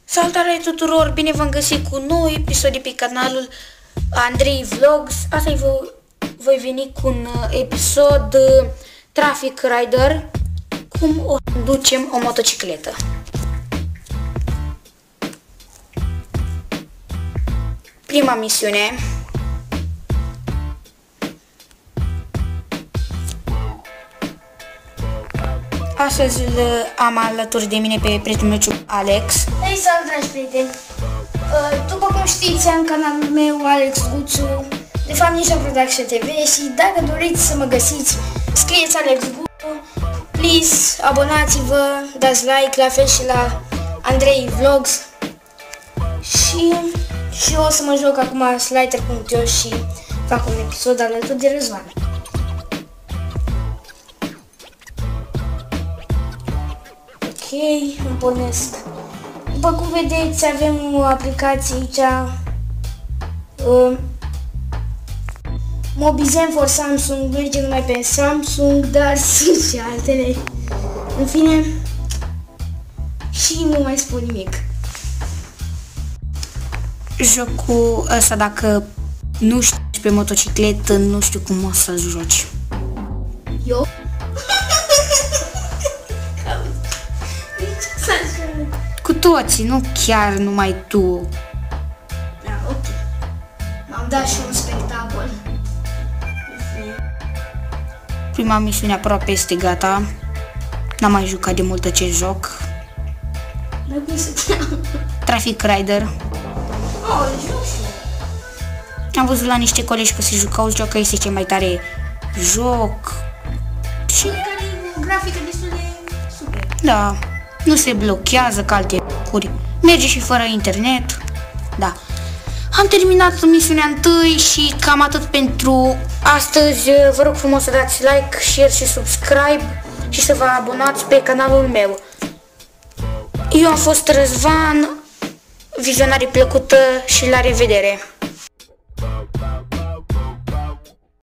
Salutare tuturor, bine v-am găsit cu un nou episod de pe canalul Andrei Vlogs. Astăzi voi veni cu un episod Traffic Rider, cum o ducem o motocicletă. Prima misiune. Astăzi îl am alături de mine pe prietenul meu Alex. Hei, salut, dragi prieteni! După cum știți, am canalul meu Alex Guțu, de fapt Ninja Production TV, și dacă doriți să mă găsiți, scrieți Alex Guțu, please, abonați-vă, dați like, la fel și la Andrei Vlogs. Și eu o să mă joc acum Slider.io și fac un episod alături de Răzvan. Ok, îmi pornesc. După cum vedeți, avem o aplicație aici, Mobizen for Samsung, merge numai pe Samsung, dar sunt și altele. În fine, și nu mai spun nimic. Jocul ăsta, dacă nu știi pe motocicletă, nu știu cum o să-l joci. Eu? Cu toții, nu chiar numai tu. Da, ok. M-am dat și un spectacol. Prima misiune aproape este gata. N-am mai jucat de mult acest joc. Dar cum se cheamă? Traffic Rider. Oh, joc și Am văzut la niște colegi că se jucau, ziceau că este cel mai tare joc. Și care e o grafică destul de super. da, nu se blochează ca alte jocuri. Merge și fără internet. Da. Am terminat misiunea întâi și cam atât pentru astăzi. Vă rog frumos să dați like, share și subscribe și să vă abonați pe canalul meu. Eu am fost Răzvan, vizionare plăcută și la revedere!